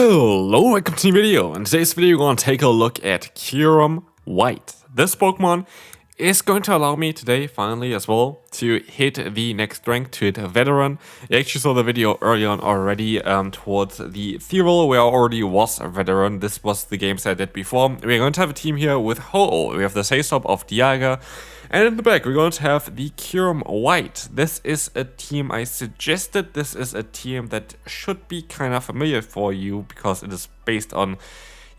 Hello, welcome to the video. In today's video, we're going to take a look at Kyurem White. This Pokemon is going to allow me today, finally as well, to hit the next rank, to hit a veteran. You actually saw the video early on already towards the Ethereal, where I already was a veteran. This was the games I did before. We're going to have a team here with Ho-Oh. We have the Say-Stop of Dialga. And in the back, we're going to have the Kyurem White. This is a team I suggested. This is a team that should be kind of familiar for you because it is based on,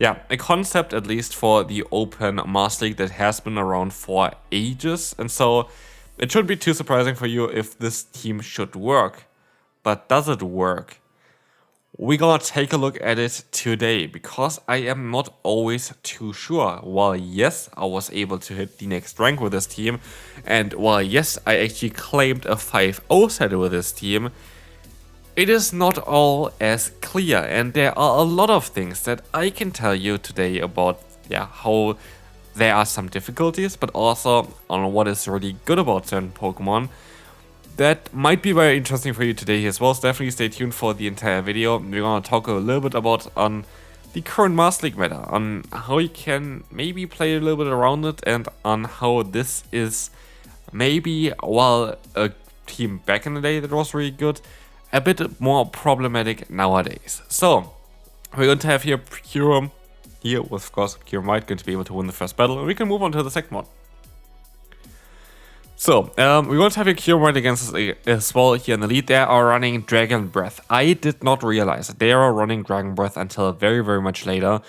a concept at least for the Open Master League that has been around for ages. And so it shouldn't be too surprising for you if this team should work. But does it work? We're gonna take a look at it today because I am not always too sure. While yes, I was able to hit the next rank with this team, and while yes, I actually claimed a 5-0 set with this team, it is not all as clear, and there are a lot of things that I can tell you today about how there are some difficulties, but also on what is really good about certain Pokemon. That might be very interesting for you today as well, so definitely stay tuned for the entire video. We're gonna talk a little bit about the current Master League meta, on how you can maybe play a little bit around it, and on how this is maybe, while a team back in the day that was really good, a bit more problematic nowadays. So, we're going to have here Kyurem, here with, of course, Kyurem White going to be able to win the first battle, and we can move on to the second one. So, we're going to have a Kyurem White against us as well here in the lead. They are running Dragon Breath. I did not realize that they are running Dragon Breath until very, very much later,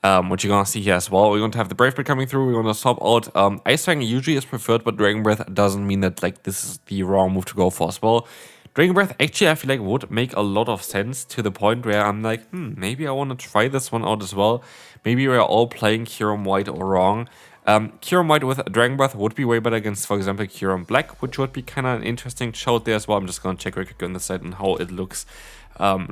which you're going to see here as well. We're going to have the Brave Bird coming through. We're going to swap out. Ice Fang usually is preferred, but Dragon Breath doesn't mean that this is the wrong move to go for as well. Dragon Breath actually I feel like would make a lot of sense, to the point where I'm like, maybe I want to try this one out as well. Maybe we're all playing Kyurem White wrong. Kyurem White with Dragon Breath would be way better against, for example, Kyurem Black, which would be kind of an interesting shout there as well. I'm just going to check real quick on the side and how it looks,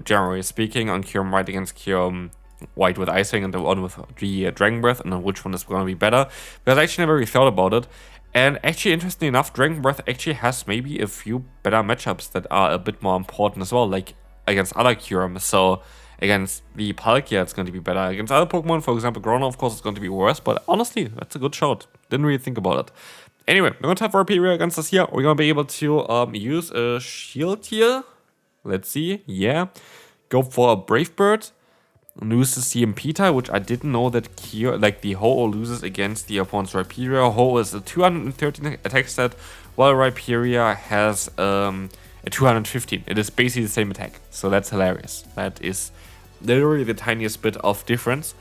generally speaking, on Kyurem White against Kyurem White with Ice Fang and the one with the Dragon Breath, and on which one is going to be better. Because I actually never really thought about it. And actually, interestingly enough, Dragon Breath actually has maybe a few better matchups that are a bit more important as well, like against other Kyurem. So against the Palkia, it's going to be better. Against other Pokemon, for example, Germnaa, of course, it's going to be worse. But honestly, that's a good shot. Didn't really think about it. Anyway, we're going to have Broguiere against us here. We're going to be able to use a shield here. Let's see. Yeah. Go for a Brave Bird. Lose the CMP type, which I didn't know that the Ho-Oh loses against the opponent's Rhyperior. Ho-Oh is a 213 attack stat, while Rhyperior has a 215. It is basically the same attack, so that's hilarious. That is literally the tiniest bit of difference.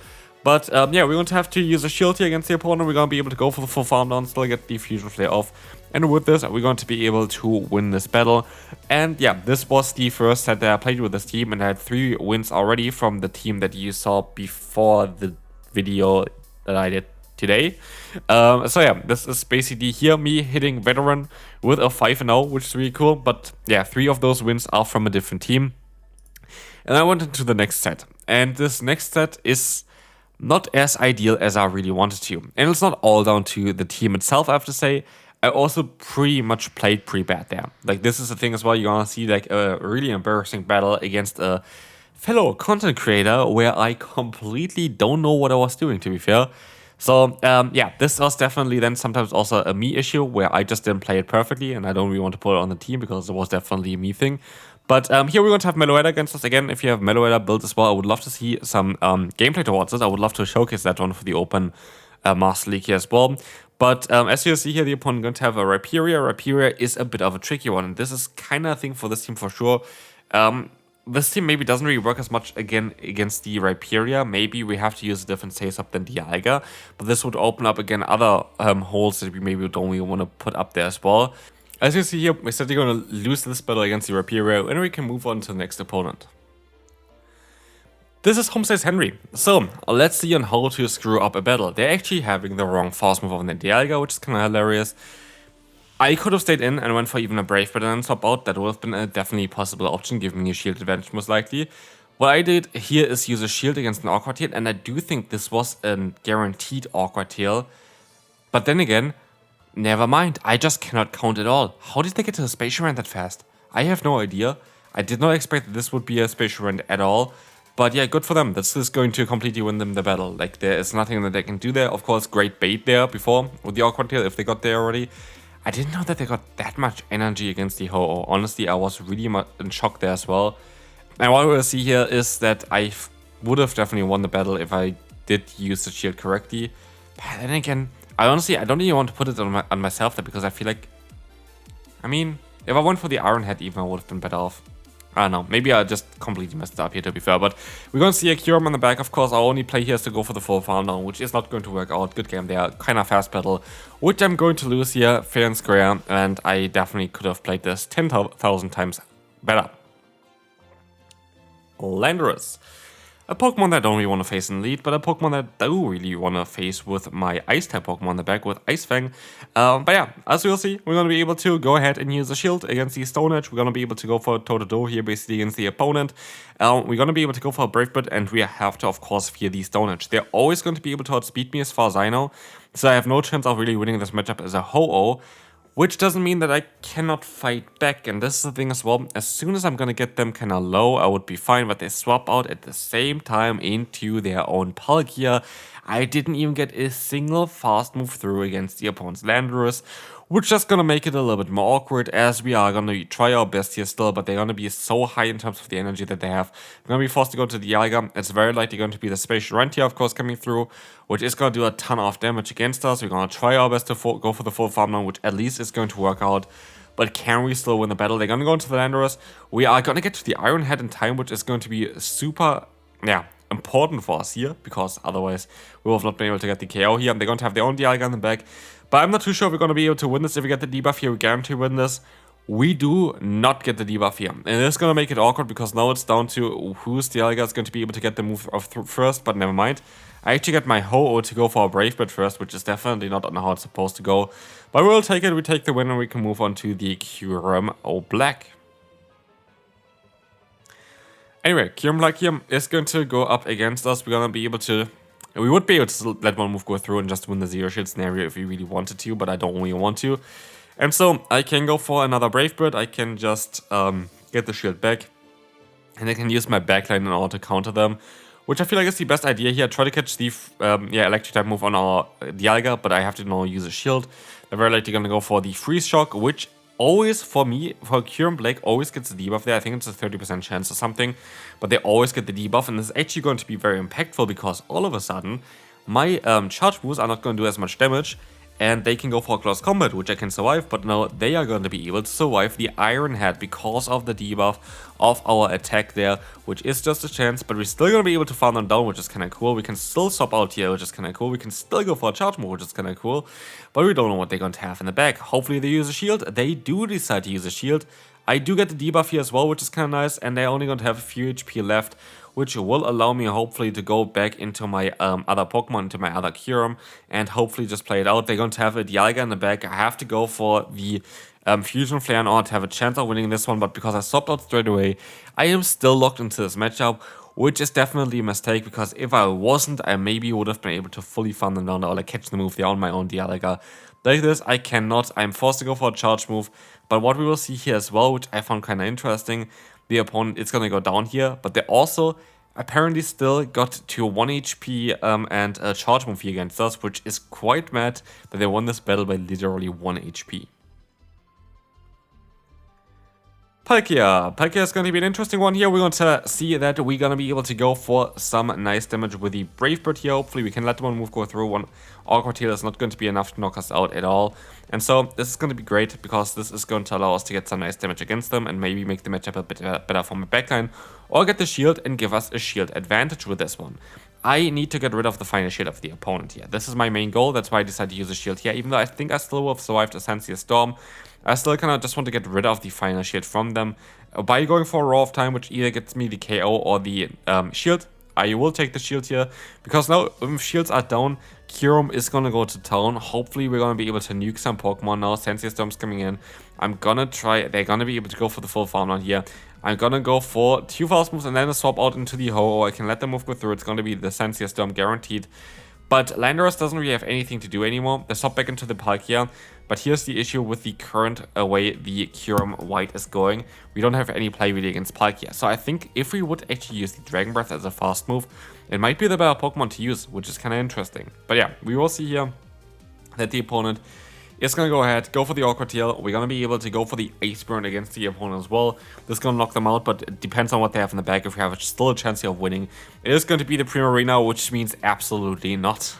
But we're going to have to use a shield here against the opponent. We're going to be able to go for the full farm down, still get the Fusion Flare off. And with this, we're going to be able to win this battle. And this was the first set that I played with this team, and I had 3 wins already from the team that you saw before the video that I did today. This is basically here me hitting veteran with a 5-0, which is really cool. But 3 of those wins are from a different team. And I went into the next set. And this next set is not as ideal as I really wanted to. And it's not all down to the team itself, I have to say. I also pretty much played pretty bad there. This is the thing as well, you're gonna see a really embarrassing battle against a fellow content creator where I completely don't know what I was doing, to be fair. So, this was definitely then sometimes also a me issue where I just didn't play it perfectly, and I don't really want to put it on the team because it was definitely a me thing. But here we're going to have Meloetta against us again. If you have Meloetta built as well, I would love to see some gameplay towards it. I would love to showcase that one for the Open Master League here as well. But as you see here, the opponent going to have a Rhyperior. Rhyperior is a bit of a tricky one, and this is kind of a thing for this team for sure. This team maybe doesn't really work as much again against the Rhyperior. Maybe we have to use a different Say-Stop than Dialga, but this would open up again other holes that we maybe don't really want to put up there as well. As you see here, we're certainly going to lose this battle against the Rhyperior, and we can move on to the next opponent. This is Homestead's Henry. So, let's see on how to screw up a battle. They're actually having the wrong fast move on the Dialga, which is kind of hilarious. I could have stayed in and went for even a Brave Bird and then swap out. That would have been a definitely possible option, giving me a shield advantage most likely. What I did here is use a shield against an Awkward Tail, and I do think this was a guaranteed Awkward Tail. But then again, never mind, I just cannot count at all. How did they get to the Spatial Rend that fast? I have no idea. I did not expect that this would be a Spatial Rend at all. But yeah, good for them. This is going to completely win them the battle. Like, there is nothing that they can do there. Of course, great bait there before with the Awkward Tail if they got there already. I didn't know that they got that much energy against the Ho-Oh. Honestly, I was really in shock there as well. And what we'll see here is that I would have definitely won the battle if I did use the shield correctly. But then again, I don't even want to put it on myself there because I feel like, I mean, if I went for the Iron Head even, I would have been better off. I don't know, maybe I just completely messed up here to be fair, but we're going to see a Kyurem on the back. Of course, our only play here is to go for the full farm down, which is not going to work out. Good game there, kind of fast battle, which I'm going to lose here, fair and square, and I definitely could have played this 10,000 times better. Landorus. A Pokemon that I don't really want to face in lead, but a Pokemon that I do really want to face with my Ice-type Pokemon on the back with Ice Fang. But yeah, as you'll see, we're going to be able to go ahead and use a shield against the Stone Edge. We're going to be able to go for a toe-to-toe here basically against the opponent. We're going to be able to go for a Brave Bird, and we have to, of course, fear the Stone Edge. They're always going to be able to outspeed me as far as I know, so I have no chance of really winning this matchup as a Ho-Oh. Which doesn't mean that I cannot fight back, and this is the thing as well. As soon as I'm gonna get them kinda low, I would be fine, but they swap out at the same time into their own Palkia. I didn't even get a single fast move through against the opponent's Landorus, which is just gonna make it a little bit more awkward, as we are gonna try our best here still, but they're gonna be so high in terms of the energy that they have. I'm gonna be forced to go to the Dialga. It's very likely going to be the Spatial Rentier, of course, coming through, which is gonna do a ton of damage against us. We're gonna try our best to go for the full farm now, which at least is going to work out. But can we still win the battle? They're gonna go into the Landorus. We are gonna get to the Iron Head in time, which is going to be super, important for us here, because otherwise we will have not been able to get the KO here. They're going to have their own Dialga in the back, but I'm not too sure if we're going to be able to win this. If we get the debuff here, we guarantee win this. We do not get the debuff here, and it's going to make it awkward because now it's down to whose Dialga is going to be able to get the move first, but never mind. I actually get my Ho-Oh to go for a Brave Bird first, which is definitely not on how it's supposed to go, but we'll take it. We take the win, and we can move on to the Kyurem Black. Anyway, Kyurem Black here is going to go up against us. We're going to be able to... We would be able to let one move go through and just win the zero shield scenario if we really wanted to, but I don't really want to. And so I can go for another Brave Bird. I can just get the shield back, and I can use my backline in order to counter them, which I feel like is the best idea here. Try to catch the electric type move on our Dialga, but I have to now use a shield. They're very likely going to go for the Freeze Shock, which always, for me, for Kyurem Black, always gets a debuff there. I think it's a 30% chance or something, but they always get the debuff, and it's actually going to be very impactful because all of a sudden, my charge moves are not going to do as much damage, and they can go for close combat, which I can survive, but now they are going to be able to survive the Iron Head because of the debuff of our attack there, which is just a chance, but we're still going to be able to farm them down, which is kind of cool. We can still swap out here, which is kind of cool. We can still go for a charge move, which is kind of cool, but we don't know what they're going to have in the back. Hopefully they use a shield. They do decide to use a shield. I do get the debuff here as well, which is kind of nice, and they're only going to have a few HP left, which will allow me hopefully to go back into my other Pokemon, into my other Kyurem, and hopefully just play it out. They're going to have a Dialga in the back. I have to go for the Fusion Flare in order to have a chance of winning this one, but because I swapped out straight away, I am still locked into this matchup, which is definitely a mistake, because if I wasn't, I maybe would have been able to fully farm them down or like catch the move there on my own Dialga. Like this, I cannot. I'm forced to go for a charge move, but what we will see here as well, which I found kind of interesting, the opponent is going to go down here, but they also apparently still got to 1 HP and a charge move here against us, which is quite mad that they won this battle by literally 1 HP. Palkia. Palkia is going to be an interesting one here. We're going to see that we're going to be able to go for some nice damage with the Brave Bird here. Hopefully we can let one move go through. One Awkward Tail is not going to be enough to knock us out at all. And so this is going to be great, because this is going to allow us to get some nice damage against them and maybe make the matchup a bit better from a backline, or get the shield and give us a shield advantage with this one. I need to get rid of the final shield of the opponent here. This is my main goal. That's why I decided to use a shield here. Even though I think I still would have survived a Sensitive Storm, I still kind of just want to get rid of the final shield from them by going for a Roar of Time, which either gets me the KO or the shield. I will take the shield here, because now if shields are down, Kyurem is going to go to town. Hopefully we're going to be able to nuke some Pokemon now. Sensitive Storm's coming in. I'm going to try, they're going to be able to go for the full farm down here. I'm going to go for 2 fast moves and then a swap out into the Ho-Oh. I can let the move go through. It's going to be the Sensitive Storm guaranteed. But Landorus doesn't really have anything to do anymore. They swap back into the Palkia. But here's the issue with the current way the Kyurem White is going. We don't have any play really against Palkia. So I think if we would actually use the Dragon Breath as a fast move, it might be the better Pokemon to use, which is kind of interesting. But yeah, we will see here that the opponent is going to go ahead, go for the Awkward Tail. We're going to be able to go for the Ace Burn against the opponent as well. This is going to knock them out, but it depends on what they have in the back if we have still a chance here of winning. It is going to be the Primarina, which means absolutely not.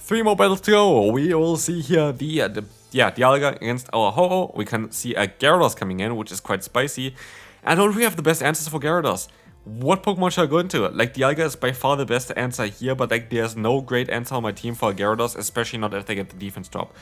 3 more battles to go. We will see here the Dialga against our Ho-Oh. We can see a Gyarados coming in, which is quite spicy. I don't really have the best answers for Gyarados. What Pokemon should I go into? Like, Dialga is by far the best answer here, but like, there's no great answer on my team for Gyarados, especially not if they get the defense drop.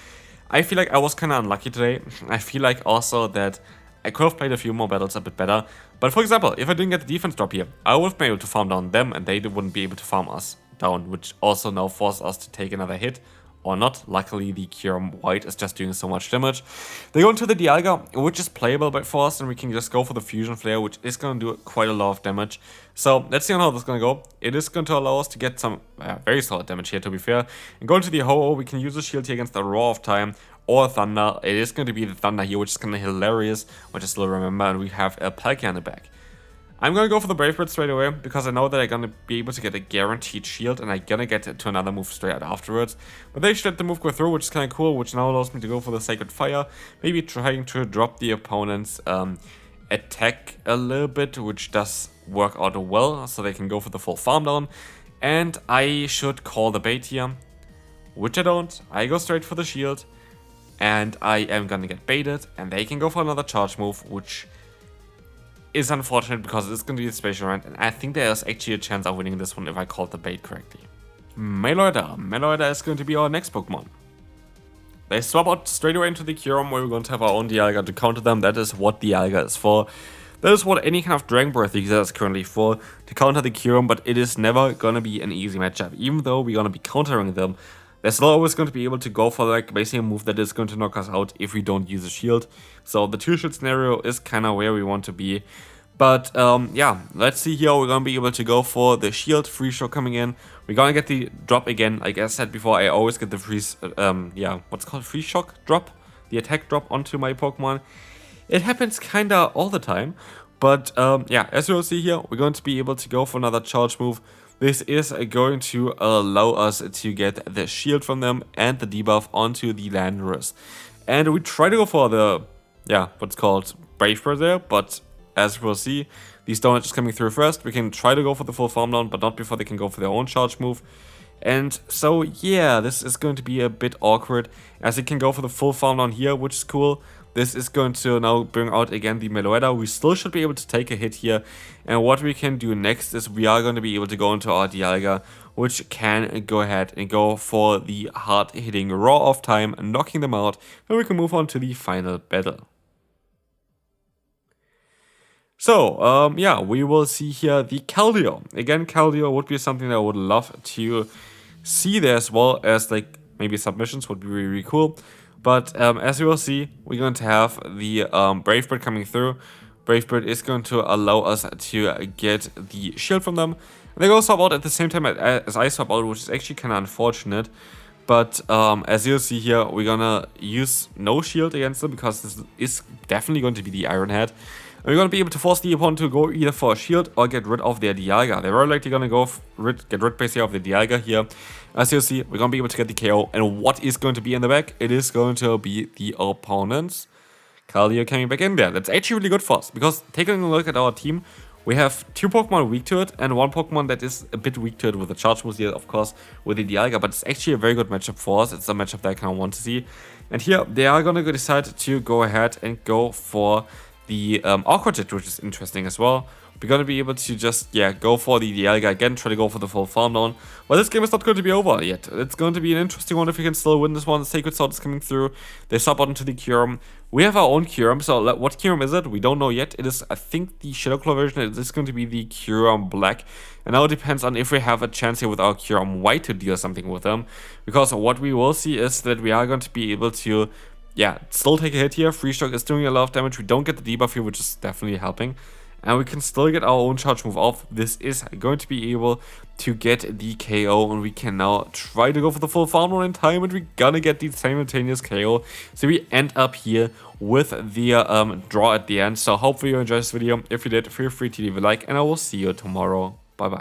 I feel like I was kind of unlucky today. I feel like also that I could have played a few more battles a bit better. But for example, if I didn't get the defense drop here, I would have been able to farm down them, and they wouldn't be able to farm us down, which also now forces us to take another hit. Or not. Luckily, the Kyurem White is just doing so much damage. They go into the Dialga, which is playable for us, and we can just go for the Fusion Flare, which is going to do quite a lot of damage. So let's see how this is going to go. It is going to allow us to get some very solid damage here, to be fair. And going to the Ho-Oh, we can use a shield here against the Roar of Time or Thunder. It is going to be the Thunder here, which is kind of hilarious, which I still remember, and we have a Palkia in the back. I'm going to go for the Brave Bird straight away, because I know that I'm going to be able to get a guaranteed shield, and I'm going to get to another move straight out afterwards. But they should let the move go through, which is kind of cool, which now allows me to go for the Sacred Fire, maybe trying to drop the opponent's attack a little bit, which does work out well, so they can go for the full farm down. And I should call the bait here, which I don't. I go straight for the shield, and I am going to get baited, and they can go for another charge move, which is unfortunate because it's going to be a special round, and I think there's actually a chance of winning this one if I called the bait correctly. Meloetta is going to be our next Pokemon. They swap out straight away into the Kyurem, where we're going to have our own Dialga to counter them. That is what Dialga is for. That is what any kind of Dragon Breath user is currently for, to counter the Kyurem, but it is never going to be an easy matchup. Even though we're going to be countering them, they're still always going to be able to go for like basically a move that is going to knock us out if we don't use a shield. So the 2-shield scenario is kind of where we want to be. But yeah, let's see here. We're going to be able to go for the shield, free shock coming in. We're going to get the drop again. Like I said before, I always get the what's called free shock drop, the attack drop onto my Pokemon. It happens kind of all the time. But yeah, as you will see here, we're going to be able to go for another charge move. This is going to allow us to get the shield from them and the debuff onto the Landorus. And we try to go for the, what's called Brave Bird there, but as we'll see, these donuts just coming through first. We can try to go for the full farm down, but not before they can go for their own charge move. And so, yeah, this is going to be a bit awkward, as it can go for the full farm down here, which is cool. This is going to now bring out again the Meloetta. We still should be able to take a hit here. And what we can do next is we are going to be able to go into our Dialga, which can go ahead and go for the hard-hitting Roar of Time, knocking them out. And we can move on to the final battle. So, yeah, we will see here the Keldeo. Again, Keldeo would be something that I would love to see there, as well as, like, maybe submissions would be really, really cool. But as you will see, we're going to have the Brave Bird coming through. Brave Bird is going to allow us to get the shield from them. And they go swap out at the same time as I swap out, which is actually kind of unfortunate. But as you'll see here, we're going to use no shield against them, because this is definitely going to be the Iron Head. And we're going to be able to force the opponent to go either for a shield or get rid of their Dialga. They're very likely going to go get rid basically of the Dialga here. As you'll see, we're going to be able to get the KO. And what is going to be in the back? It is going to be the opponent's Keldeo coming back in there. That's actually really good for us, because taking a look at our team, we have 2 Pokemon weak to it and 1 Pokemon that is a bit weak to it with the charge moves here, of course, with the Dialga. But it's actually a very good matchup for us. It's a matchup that I kind of want to see. And here, they are going to decide to go ahead and go for the Awkward Jet, which is interesting as well. We're going to be able to just, go for the Dialga again, try to go for the full farm down. But this game is not going to be over yet. It's going to be an interesting one if we can still win this one. Sacred Sword is coming through. They swap out into the Kyurem. We have our own Kyurem, so what Kyurem is it? We don't know yet. It is, I think, the Shadow Claw version. It is going to be the Kyurem Black. And now it depends on if we have a chance here with our Kyurem White to deal something with them. Because what we will see is that we are going to be able to, still take a hit here. Free Shock is doing a lot of damage. We don't get the debuff here, which is definitely helping. and we can still get our own charge move off. This is going to be able to get the KO, and we can now try to go for the full farm run in time, and we're gonna get the simultaneous KO. So we end up here with the draw at the end. So hopefully you enjoyed this video. If you did, feel free to leave a like, and I will see you tomorrow. Bye bye.